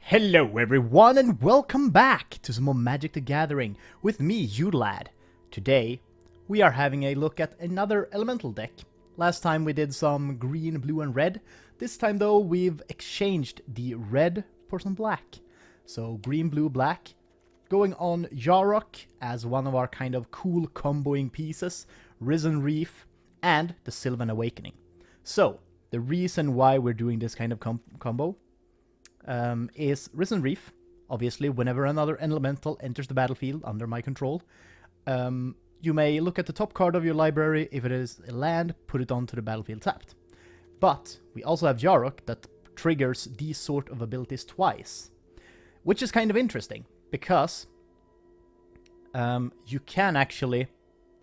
Hello everyone and welcome back to some more Magic the Gathering with me, Udalad. Today we are having a look at another elemental deck. Last time we did some green, blue and red. This time though we've exchanged the red for some black. So green, blue, black. Going on Yarok as one of our kind of cool comboing pieces, Risen Reef and the Sylvan Awakening. So the reason why we're doing this kind of combo is Risen Reef. Obviously, whenever another elemental enters the battlefield under my control, you may look at the top card of your library. If it is a land, put it onto the battlefield tapped. But we also have Yarok that triggers these sort of abilities twice, which is kind of interesting because you can actually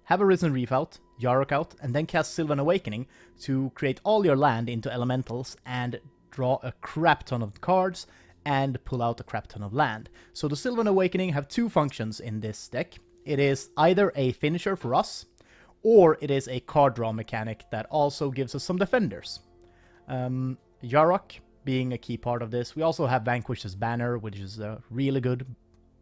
have a Risen Reef out, Yarok out, and then cast Sylvan Awakening to create all your land into elementals and draw a crap ton of cards and pull out a crap ton of land. So the Sylvan Awakening have two functions in this deck. It is either a finisher for us, or it is a card draw mechanic that also gives us some defenders. Yarok being a key part of this. We also have Vanquish's Banner, which is a really good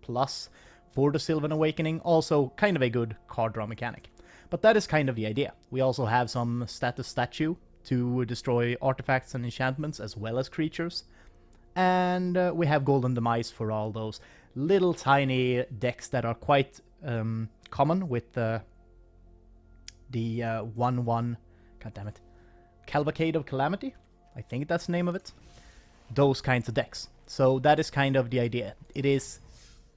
plus for the Sylvan Awakening. Also kind of a good card draw mechanic. But that is kind of the idea. We also have some status statue to destroy artifacts and enchantments as well as creatures. And we have Golden Demise for all those little tiny decks that are quite common with the 1/1, goddammit, Cavalcade of Calamity? I think that's the name of it. Those kinds of decks. So that is kind of the idea. It is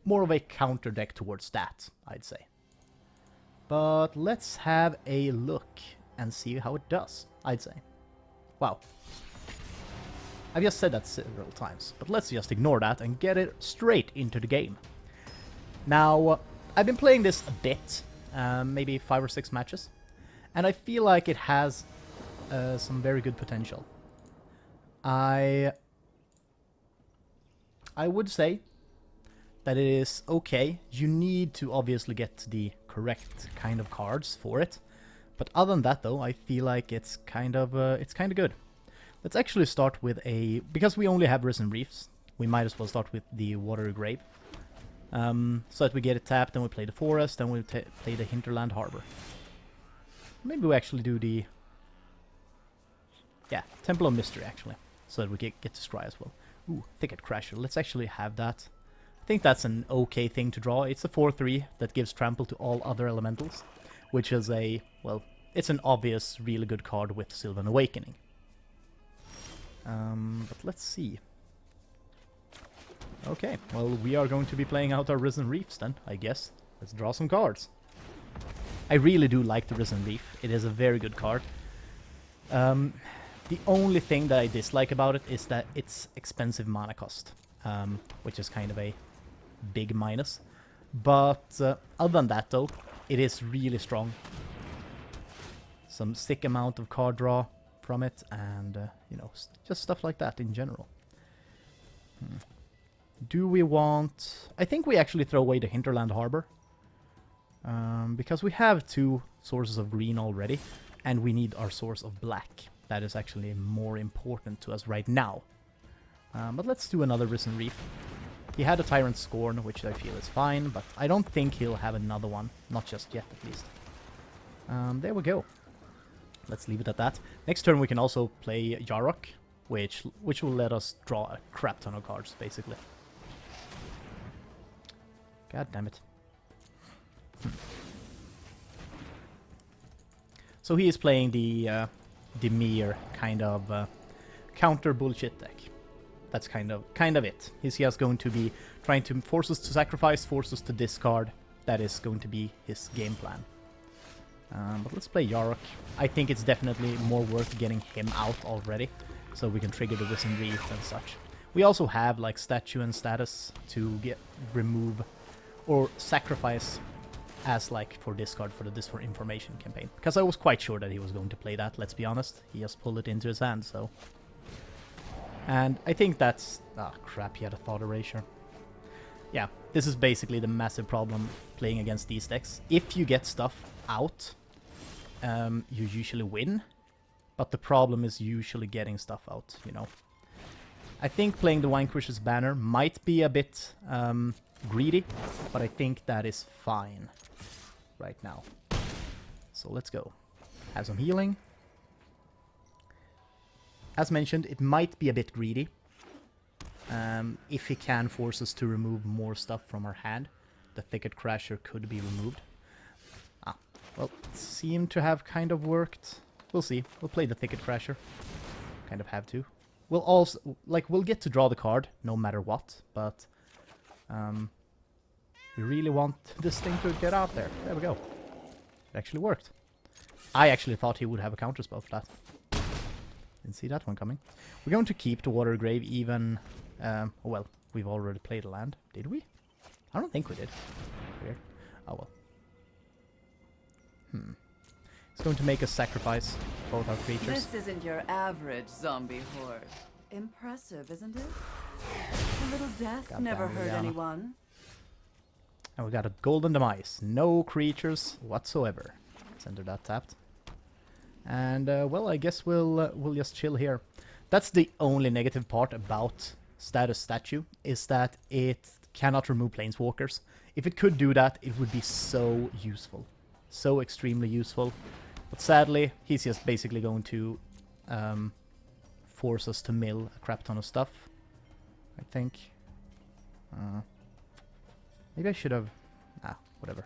more of a counter deck towards that, I'd say. But let's have a look and see how it does, I'd say. Wow. I've just said that several times, but let's just ignore that and get it straight into the game. Now, I've been playing this a bit, maybe 5 or 6 matches, and I feel like it has some very good potential. I would say that it is okay. You need to obviously get the correct kind of cards for it. But other than that, though, I feel like it's kind of good. Let's actually start with because we only have Risen Reefs, we might as well start with the Watery Grave. So that we get it tapped, then we play the Forest, then we play the Hinterland Harbor. Maybe we actually do the Temple of Mystery, actually, so that we get to scry as well. Ooh, Thicket Crasher. Let's actually have that. I think that's an okay thing to draw. It's a 4/3 that gives trample to all other elementals, which is it's an obvious, really good card with Sylvan Awakening. But let's see. Okay, well, we are going to be playing out our Risen Reefs then, I guess. Let's draw some cards. I really do like the Risen Reef. It is a very good card. The only thing that I dislike about it is that it's expensive mana cost, which is kind of a big minus. But other than that, though, it is really strong. Some sick amount of card draw from it, and just stuff like that in general. Do we want... I think we actually throw away the Hinterland Harbor, because we have 2 sources of green already, and we need our source of black. That is actually more important to us right now. But let's do another Risen Reef. He had a Tyrant Scorn, which I feel is fine, but I don't think he'll have another one. Not just yet, at least. There we go. Let's leave it at that. Next turn we can also play Yarok, which will let us draw a crap ton of cards, basically. God damn it. So he is playing the Dimir kind of counter bullshit deck. That's kind of it. He's just going to be trying to force us to sacrifice, force us to discard. That is going to be his game plan. But let's play Yarok. I think it's definitely more worth getting him out already, so we can trigger the Risen Reef and such. We also have like statue and status to remove or sacrifice as like for discard for the Disinformation campaign. Because I was quite sure that he was going to play that, let's be honest. He just pulled it into his hand, so... And I think that's... Ah, crap, he had a Thought Erasure. Yeah, this is basically the massive problem playing against these decks. If you get stuff out, you usually win, but the problem is usually getting stuff out, I think playing the Vanquish's Banner might be a bit greedy, but I think that is fine right now. So let's go. Have some healing. As mentioned, it might be a bit greedy. If he can force us to remove more stuff from our hand, the Thicket Crasher could be removed. Ah, well, it seemed to have kind of worked. We'll see. We'll play the Thicket Crasher. Kind of have to. We'll also, like, we'll get to draw the card no matter what, but we really want this thing to get out there. There we go. It actually worked. I actually thought he would have a counterspell for that. Didn't see that one coming. We're going to keep the Water Grave even... well, we've already played a land. Did we? I don't think we did. Weird. Oh well. It's going to make us sacrifice both our creatures. This isn't your average zombie horde. Impressive, isn't it? A little death never hurt anyone. And we got a Golden Demise. No creatures whatsoever. Let's enter that tapped. And, well, I guess we'll just chill here. That's the only negative part about Status Statue, is that it cannot remove Planeswalkers. If it could do that, it would be so useful. So extremely useful. But sadly, he's just basically going to force us to mill a crap ton of stuff, I think. Maybe I should have... Ah, whatever.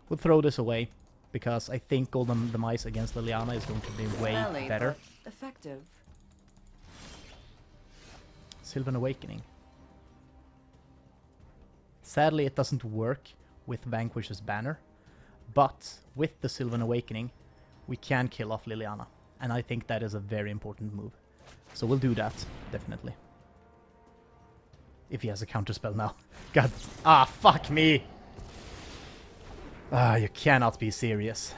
We'll throw this away, because I think Golden Demise against Liliana is going to be way better. Effective. Sylvan Awakening. Sadly, it doesn't work with Vanquish's Banner, but with the Sylvan Awakening, we can kill off Liliana, and I think that is a very important move. So we'll do that, definitely. If he has a counterspell now. God. Ah, fuck me! Ah, you cannot be serious.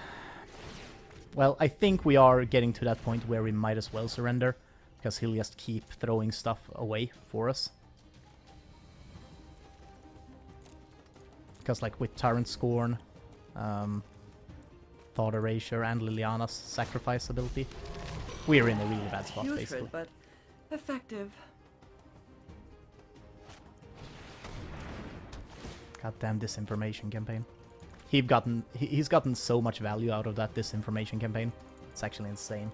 Well, I think we are getting to that point where we might as well surrender, because he'll just keep throwing stuff away for us. Because, like, with Tyrant Scorn, Thought Erasure, and Liliana's sacrifice ability, we're in a really bad spot, basically. But effective. Goddamn disinformation campaign. He's gotten so much value out of that disinformation campaign. It's actually insane.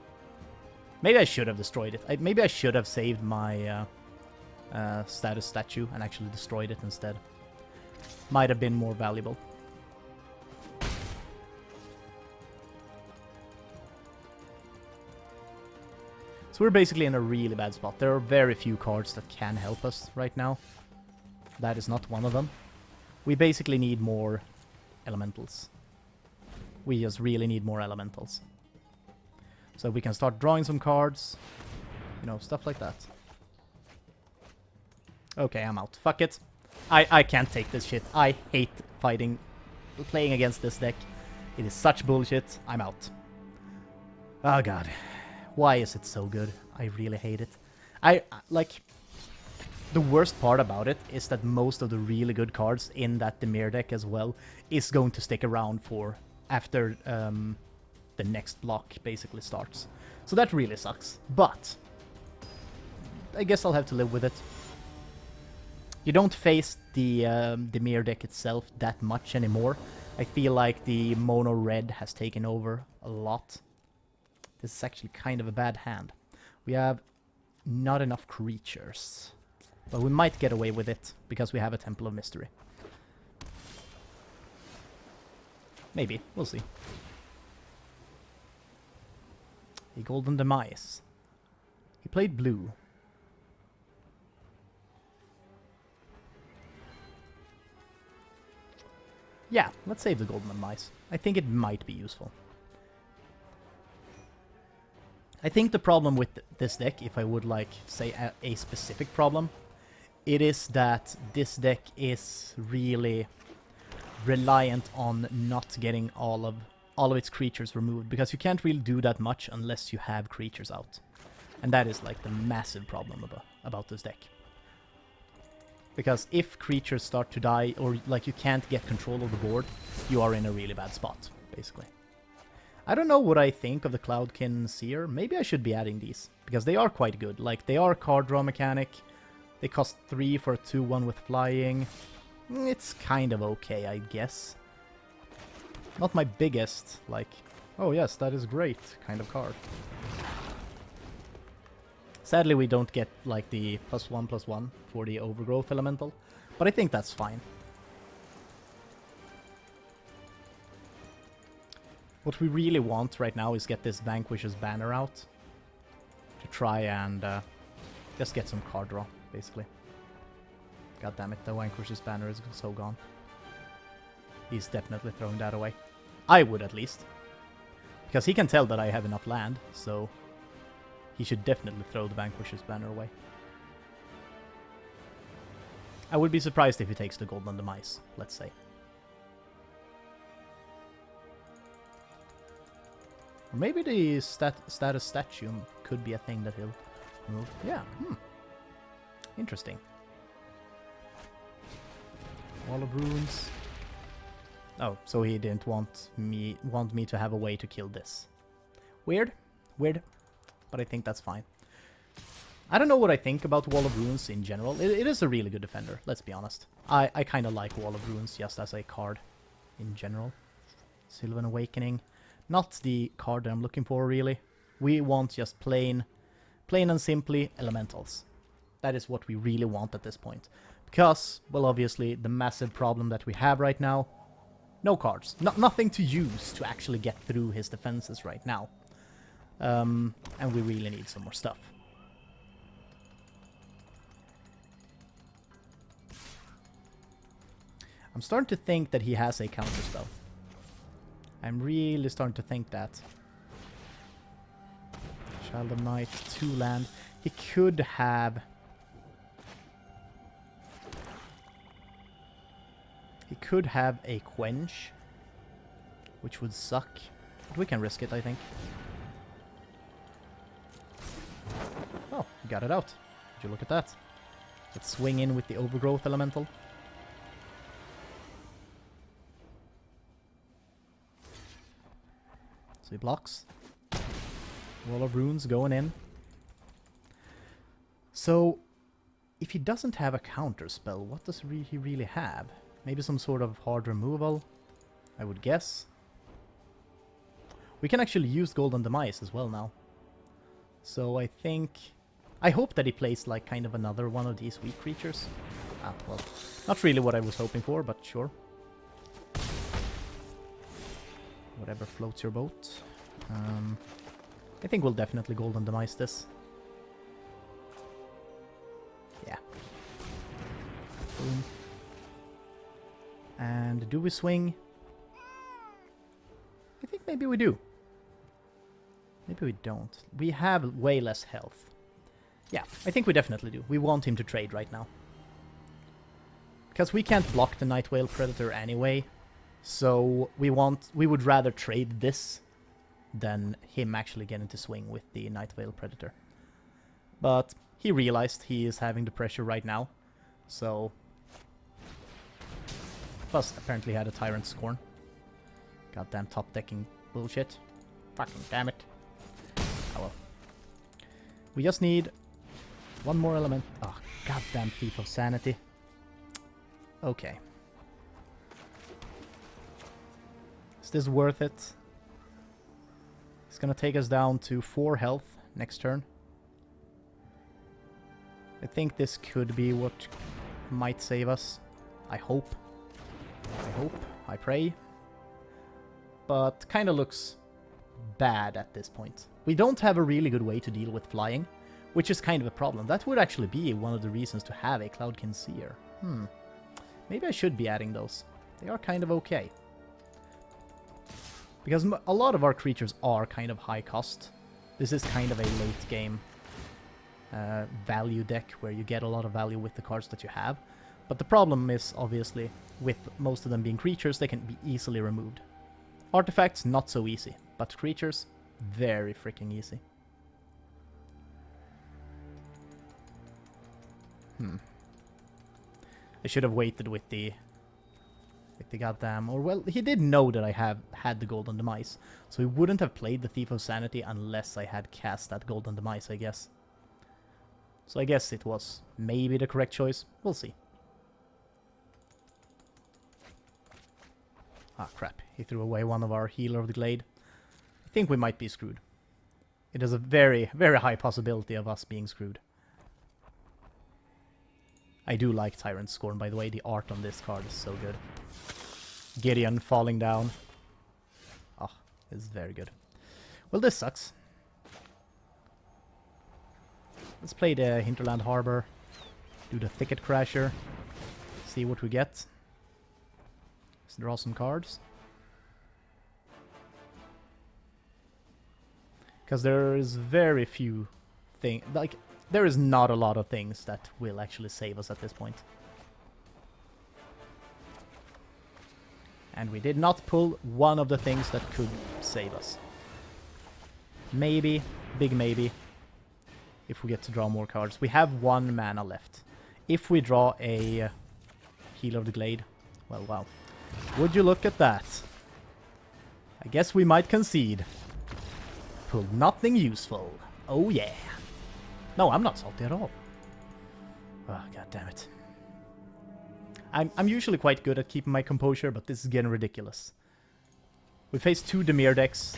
Maybe I should have destroyed it. Maybe I should have saved my Status Statue and actually destroyed it instead. Might have been more valuable. So we're basically in a really bad spot. There are very few cards that can help us right now. That is not one of them. We basically need more elementals. We just really need more elementals. So we can start drawing some cards. You know, stuff like that. Okay, I'm out. Fuck it. I can't take this shit. I hate playing against this deck. It is such bullshit. I'm out. Oh god. Why is it so good? I really hate it. Like, the worst part about it is that most of the really good cards in that Dimir deck as well is going to stick around for after the next block basically starts. So that really sucks. But I guess I'll have to live with it. You don't face the Dimir deck itself that much anymore. I feel like the mono red has taken over a lot. This is actually kind of a bad hand. We have not enough creatures. But we might get away with it, because we have a Temple of Mystery. Maybe. We'll see. A Golden Demise. He played blue. Yeah, let's save the Golden Demise. I think it might be useful. I think the problem with this deck, if I would like say a specific problem, it is that this deck is really reliant on not getting all of its creatures removed, because you can't really do that much unless you have creatures out. And that is like the massive problem about this deck. Because if creatures start to die, or like you can't get control of the board, you are in a really bad spot, basically. I don't know what I think of the Cloudkin Seer. Maybe I should be adding these, because they are quite good. Like, they are card draw mechanic, They cost 3 for a 2/1 with flying. It's kind of okay, I guess. Not my biggest, like, oh yes, that is great kind of card. Sadly, we don't get, like, the +1/+1 for the Overgrowth Elemental, but I think that's fine. What we really want right now is get this Vanquish's banner out to try and just get some card draw, basically. God damn it, the Vanquish's banner is so gone. He's definitely throwing that away. I would, at least. Because he can tell that I have enough land, so he should definitely throw the Vanquish's banner away. I would be surprised if he takes the Golden Demise, let's say. Or maybe the status statue could be a thing that he'll remove. Yeah, interesting. Wall of Runes. Oh, so he didn't want me to have a way to kill this. Weird. Weird. But I think that's fine. I don't know what I think about Wall of Runes in general. It is a really good defender, let's be honest. I kind of like Wall of Runes just as a card in general. Sylvan Awakening. Not the card that I'm looking for, really. We want just plain and simply elementals. That is what we really want at this point. Because, well, obviously, the massive problem that we have right now, no cards. Nothing to use to actually get through his defenses right now. And we really need some more stuff. I'm starting to think that he has a counterspell. I'm really starting to think that. Child of Night, 2 land. He could have... He could have a Quench, which would suck. But we can risk it, I think. Oh, we got it out. Would you look at that? Let's swing in with the Overgrowth Elemental. So he blocks. Wall of Runes going in. So, if he doesn't have a counter spell, what does he really have? Maybe some sort of hard removal, I would guess. We can actually use Golden Demise as well now. So I think... I hope that he plays like kind of another one of these weak creatures. Ah, well, not really what I was hoping for, but sure. Whatever floats your boat. I think we'll definitely Golden Demise this. Yeah. Boom. And do we swing? I think maybe we do. Maybe we don't. We have way less health. Yeah, I think we definitely do. We want him to trade right now. Because we can't block the Night Whale Predator anyway. So we would rather trade this than him actually getting to swing with the Night Whale Predator. But he realized he is having the pressure right now. So... Plus, apparently had a Tyrant Scorn. Goddamn top decking bullshit. Fucking damn it. Oh well. We just need one more element. Oh, goddamn Thief of Sanity. Okay. Is this worth it? It's gonna take us down to 4 health next turn. I think this could be what might save us. I hope. I pray. But kinda looks bad at this point. We don't have a really good way to deal with flying, which is kind of a problem. That would actually be one of the reasons to have a Cloudkin Seer. Maybe I should be adding those. They are kind of okay. Because a lot of our creatures are kind of high cost. This is kind of a late game value deck where you get a lot of value with the cards that you have. But the problem is, obviously, with most of them being creatures, they can be easily removed. Artifacts, not so easy. But creatures, very freaking easy. I should have waited with the goddamn... Or, well, he did know that I had the Golden Demise. So he wouldn't have played the Thief of Sanity unless I had cast that Golden Demise, I guess. So I guess it was maybe the correct choice. We'll see. Ah, crap. He threw away one of our Healer of the Glade. I think we might be screwed. It is a very, very high possibility of us being screwed. I do like Tyrant Scorn, by the way. The art on this card is so good. Gideon falling down. Oh, this is very good. Well, this sucks. Let's play the Hinterland Harbor. Do the Thicket Crasher. See what we get. Let's draw some cards. Because there is very few things... Like, there is not a lot of things that will actually save us at this point. And we did not pull one of the things that could save us. Maybe, big maybe, if we get to draw more cards. We have 1 mana left. If we draw a Healer of the Glade, well, wow. Would you look at that? I guess we might concede. Pulled nothing useful. Oh yeah. No, I'm not salty at all. Oh, god damn it. I'm usually quite good at keeping my composure, but this is getting ridiculous. We faced 2 Dimir decks.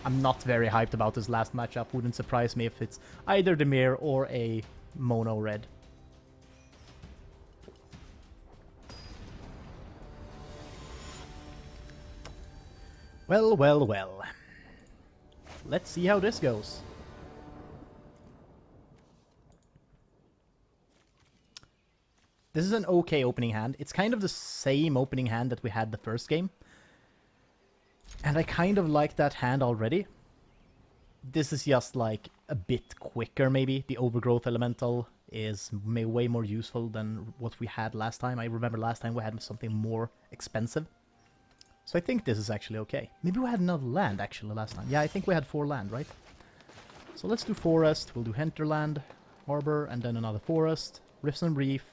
I'm not very hyped about this last matchup. Wouldn't surprise me if it's either Dimir or a mono red. Well, well, well. Let's see how this goes. This is an okay opening hand. It's kind of the same opening hand that we had the first game. And I kind of like that hand already. This is just like a bit quicker maybe. The Overgrowth Elemental is way more useful than what we had last time. I remember last time we had something more expensive. So I think this is actually okay. Maybe we had another land actually last time. Yeah, I think we had 4 land, right? So let's do Forest. We'll do Hinterland, Harbor, and then another Forest. Rifts and Reef.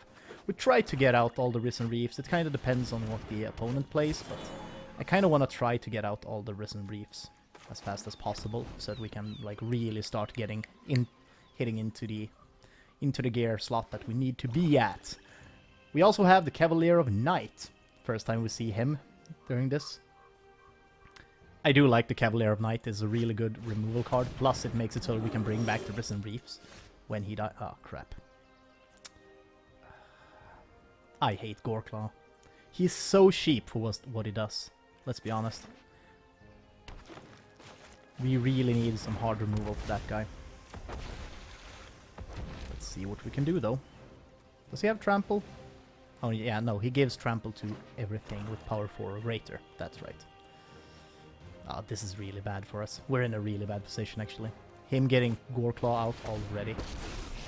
We try to get out all the Rifts and Reefs. It kind of depends on what the opponent plays, but I kind of want to try to get out all the Rifts and Reefs as fast as possible, so that we can like really start getting hitting into the gear slot that we need to be at. We also have the Cavalier of Night. First time we see him during this. I do like the Cavalier of Night. It's a really good removal card. Plus it makes it so we can bring back the Rifts and Reefs when he dies. Oh crap. I hate Goreclaw. He's so cheap for what he does. Let's be honest. We really need some hard removal for that guy. Let's see what we can do though. Does he have Trample? Oh yeah, no, he gives Trample to everything with power 4 or greater. That's right. Ah, this is really bad for us. We're in a really bad position actually. Him getting Goreclaw out already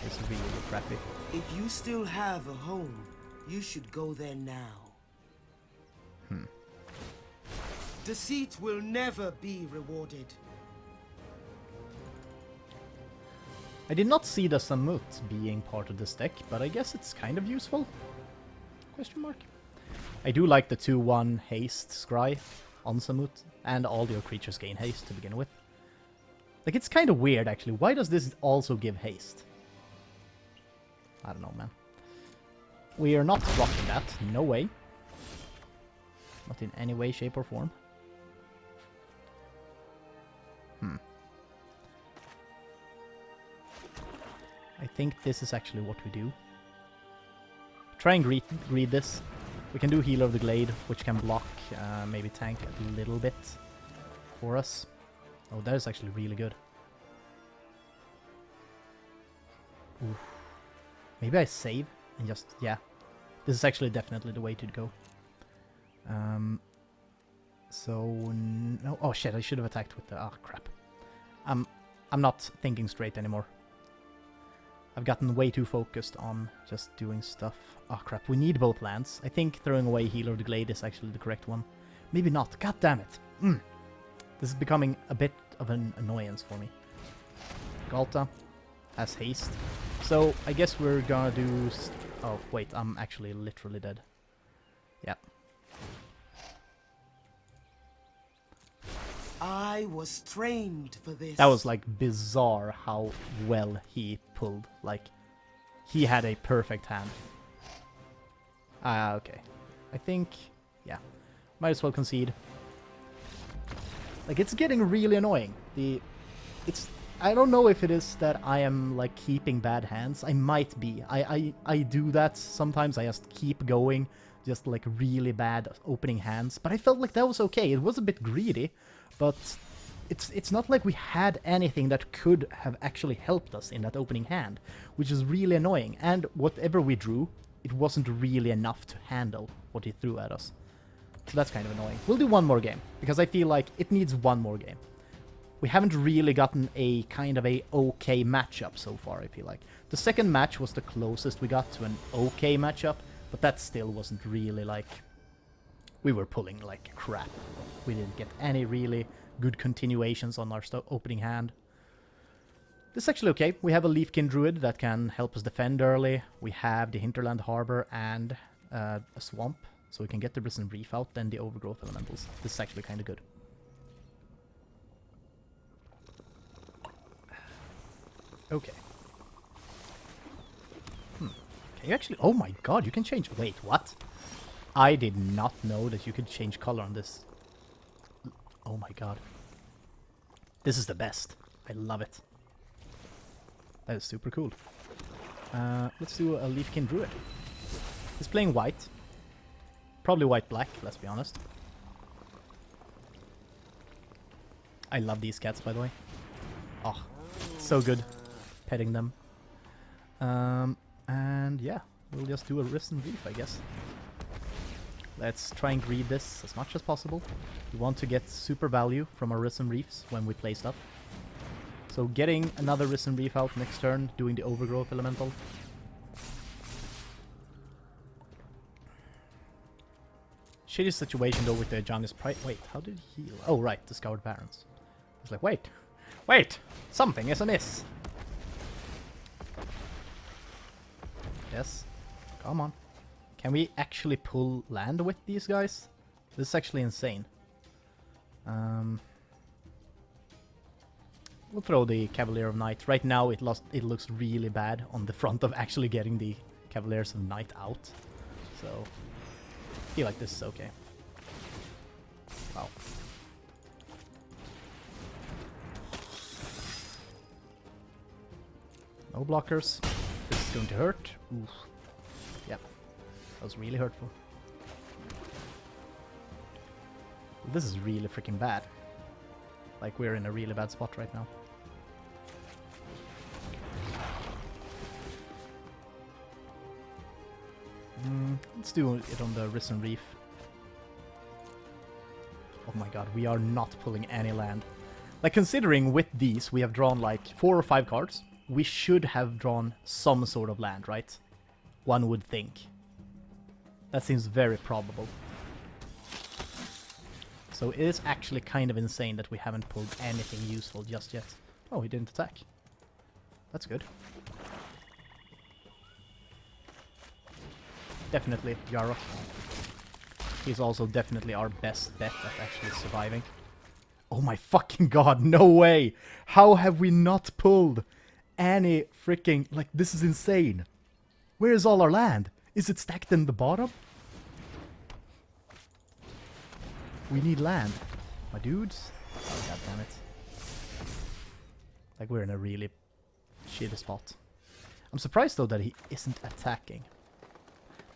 is really crappy. If you still have a home, you should go there now. Deceit will never be rewarded. I did not see the Samut being part of this deck, but I guess it's kind of useful? Question mark. I do like the 2/1 haste scry on Samut, and all your creatures gain haste to begin with. Like, it's kind of weird actually. Why does this also give haste? I don't know, man. We are not blocking that. No way. Not in any way, shape, or form. I think this is actually what we do. Try and greed this. We can do Healer of the Glade, which can block, maybe tank a little bit for us. Oh, that is actually really good. Oof. Maybe I save and just, yeah. This is actually definitely the way to go. No, oh shit, I should have attacked with the, oh crap. I'm not thinking straight anymore. I've gotten way too focused on just doing stuff. Oh crap, we need both lands. I think throwing away Healer of the Glade is actually the correct one. Maybe not, god damn it. This is becoming a bit of an annoyance for me. Galta has haste. So I guess we're gonna do... Oh wait, I'm actually literally dead. Yeah. I was trained for this. That was like bizarre how well he pulled. Like he had a perfect hand. Okay. I think, yeah, might as well concede. Like, it's getting really annoying. I don't know if it is that I am, like, keeping bad hands. I might be. I do that sometimes. I just keep going. Just, like, really bad opening hands. But I felt like that was okay. It was a bit greedy. But it's not like we had anything that could have actually helped us in that opening hand. Which is really annoying. And whatever we drew, it wasn't really enough to handle what he threw at us. So that's kind of annoying. We'll do one more game. Because I feel like it needs one more game. We haven't really gotten a kind of a okay matchup so far, I feel like. The second match was the closest we got to an okay matchup, but that still wasn't really like... We were pulling like crap. We didn't get any really good continuations on our opening hand. This is actually okay. We have a Leafkin Druid that can help us defend early. We have the Hinterland Harbor and a Swamp, so we can get the Risen Reef out, then the Overgrowth Elementals. This is actually kind of good. Okay. Can you actually... Oh my god, you can change... Wait, what? I did not know that you could change color on this. Oh my god. This is the best. I love it. That is super cool. Let's do a Leafkin Druid. He's playing white. Probably white-black, let's be honest. I love these cats, by the way. Oh, so good. Petting them. And yeah, we'll just do a Risen Reef, I guess. Let's try and greed this as much as possible. We want to get super value from our Risen Reefs when we play stuff. So getting another Risen Reef out next turn, doing the Overgrowth Elemental. Shitty situation though with the Janus Pride. Wait, how did he heal? Oh right, the Scoured Barrens. I was like, wait, something is amiss. Yes, come on. Can we actually pull land with these guys? This is actually insane. We'll throw the Cavalier of Night. Right now it looks really bad on the front of actually getting the Cavaliers of Night out. So, I feel like this is okay. Wow. No blockers. This is going to hurt. Oof. Yeah, that was really hurtful. This is really freaking bad. Like, we're in a really bad spot right now. Let's do it on the Risen Reef. Oh my god, we are not pulling any land. Like, considering with these we have drawn like 4 or 5 cards, we should have drawn some sort of land, right? One would think. That seems very probable. So it is actually kind of insane that we haven't pulled anything useful just yet. Oh, he didn't attack. That's good. Definitely Yarok. He's also definitely our best bet at actually surviving. Oh my fucking god, no way! How have we not pulled any freaking... Like, this is insane. Where is all our land? Is it stacked in the bottom? We need land. My dudes. Oh, god damn it. Like, we're in a really shitty spot. I'm surprised, though, that he isn't attacking.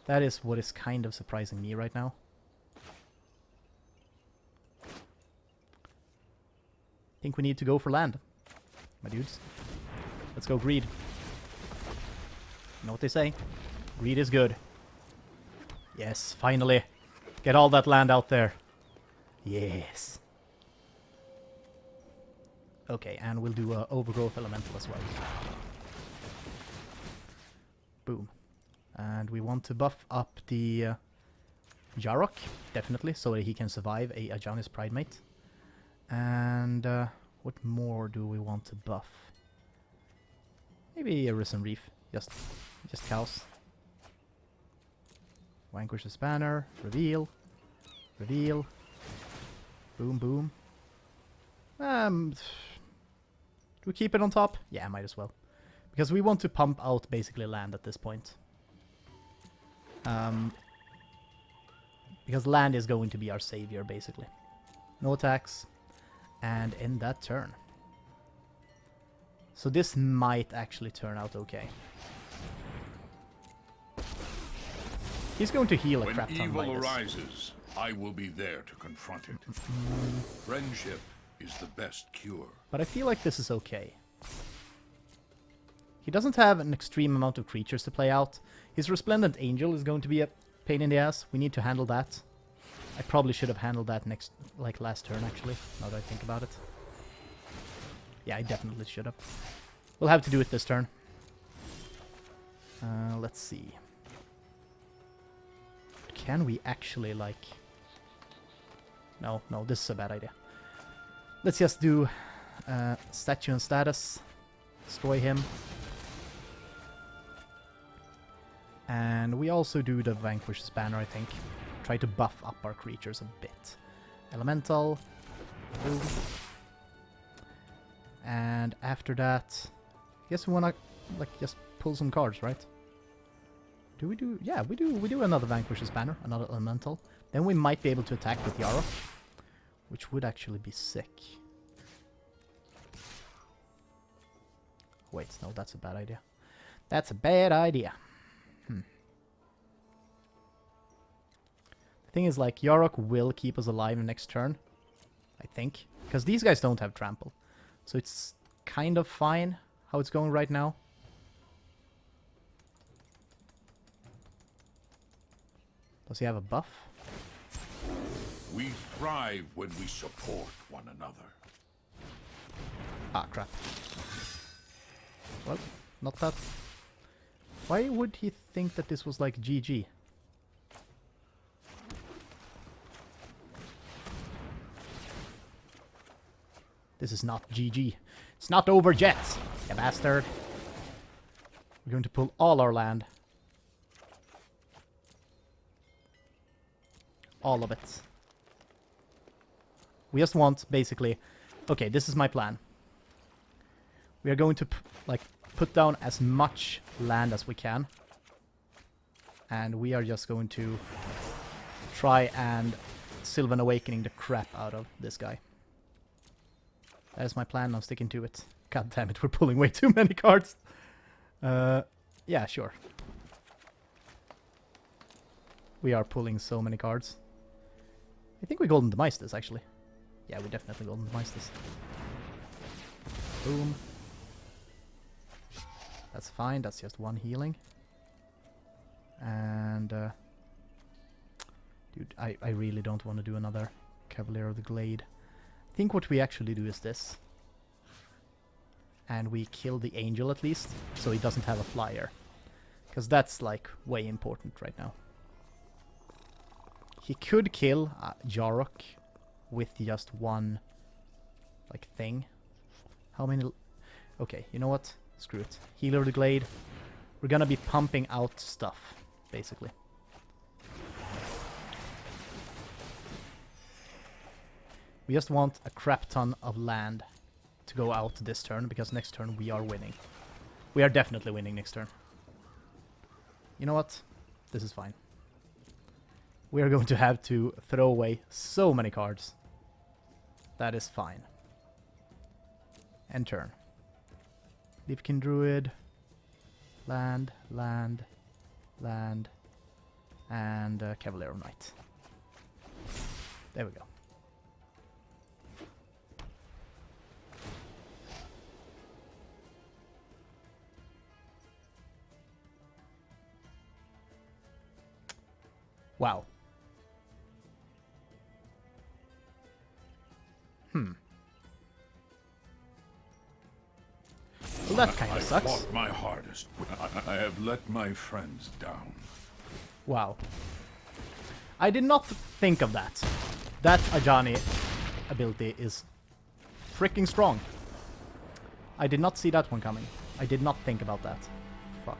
That is what is kind of surprising me right now. I think we need to go for land, my dudes. Let's go greed. You know what they say? Greed is good. Yes, finally. Get all that land out there. Yes. Okay, and we'll do Overgrowth Elemental as well. Boom. And we want to buff up the Yarok, definitely, so that he can survive a Janus Pridemate. And what more do we want to buff? Maybe a Risen Reef, just cows. Vanquish's Banner, reveal, reveal, boom, boom. Do we keep it on top? Yeah, might as well. Because we want to pump out basically land at this point. Because land is going to be our savior, basically. No attacks. And end that turn. So this might actually turn out okay. He's going to heal a crap ton When by evil this. arises, I will be there to confront it. Friendship is the best cure. But I feel like this is okay. He doesn't have an extreme amount of creatures to play out. His Resplendent Angel is going to be a pain in the ass. We need to handle that. I probably should have handled that last turn, actually, now that I think about it. Yeah, I definitely should have. We'll have to do it this turn. Let's see. Can we actually, like... No, this is a bad idea. Let's just do Statue and Status. Destroy him. And we also do the Vanquish's Banner, I think. Try to buff up our creatures a bit. Elemental. Boom. And after that... I guess we wanna, like, just pull some cards, right? Do we do... Yeah, we do another Vanquish's Banner, another Elemental. Then we might be able to attack with Yarok, which would actually be sick. Wait, no, that's a bad idea. That's a bad idea. The thing is, like, Yarok will keep us alive next turn, I think. Because these guys don't have Trample. So it's kind of fine how it's going right now. Does he have a buff? We thrive when we support one another. Ah, crap. Well, not that. Why would he think that this was like GG? This is not GG. It's not over yet, you bastard. We're going to pull all our land. All of it. We just want, basically... Okay, this is my plan. We are going to, put down as much land as we can. And we are just going to try and Sylvan Awakening the crap out of this guy. That is my plan, I'm sticking to it. God damn it, we're pulling way too many cards. Yeah, sure. We are pulling so many cards. I think we Golden Demise this, actually. Yeah, we definitely Golden Demise this. Boom. That's fine, that's just one healing. And... dude, I really don't want to do another Cavalier of the Glade. I think what we actually do is this. And we kill the Angel at least, so he doesn't have a flyer. Because that's, like, way important right now. He could kill Yarok with just one, like, thing. How many... Okay, you know what? Screw it. Healer of the Glade. We're gonna be pumping out stuff, basically. We just want a crap ton of land to go out this turn, because next turn we are winning. We are definitely winning next turn. You know what? This is fine. We are going to have to throw away so many cards. That is fine. End turn. Leafkin Druid. Land, land, land. And Cavalier of Night. There we go. Wow. Well, that kind of sucks. I fought my hardest. I have let my friends down. Wow. I did not think of that. That Ajani ability is freaking strong. I did not see that one coming. I did not think about that. Fuck.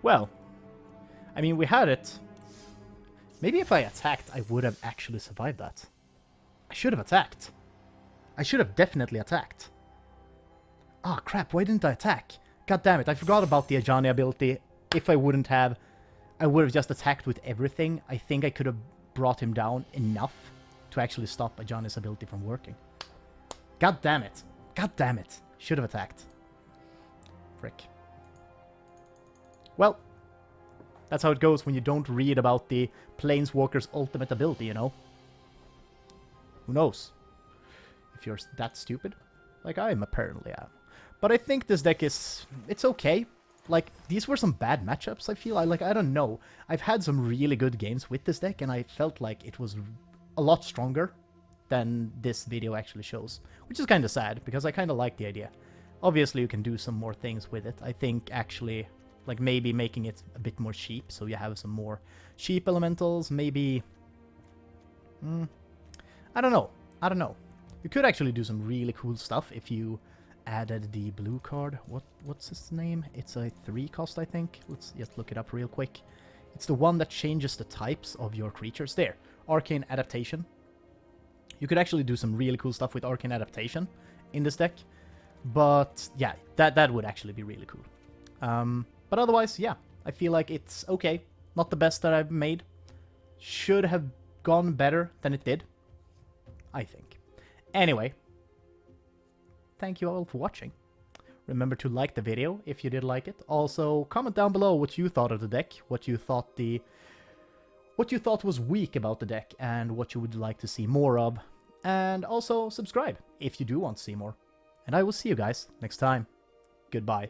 Well. I mean, we had it. Maybe if I attacked, I would have actually survived that. I should have attacked. I should have definitely attacked. Ah, crap, why didn't I attack? God damn it, I forgot about the Ajani ability. If I would have just attacked with everything, I think I could have brought him down enough to actually stop Ajani's ability from working. God damn it. God damn it. Should have attacked. Frick. Well, that's how it goes when you don't read about the Planeswalker's ultimate ability, you know? Who knows? If you're that stupid. Like I apparently am. But I think this deck is... it's okay. Like, these were some bad matchups, I feel. I don't know. I've had some really good games with this deck, and I felt like it was a lot stronger than this video actually shows. Which is kind of sad, because I kind of like the idea. Obviously, you can do some more things with it. I think, actually, like, maybe making it a bit more cheap, so you have some more cheap elementals, maybe... I don't know. I don't know. You could actually do some really cool stuff if you added the blue card. What's its name? It's a 3-cost, I think. Let's just look it up real quick. It's the one that changes the types of your creatures. There. Arcane Adaptation. You could actually do some really cool stuff with Arcane Adaptation in this deck. But, yeah, that would actually be really cool. But otherwise, yeah. I feel like it's okay. Not the best that I've made. Should have gone better than it did, I think. Anyway, thank you all for watching. Remember to like the video if you did like it. Also, comment down below what you thought of the deck, what you thought was weak about the deck, and what you would like to see more of. And also subscribe if you do want to see more. And I will see you guys next time. Goodbye.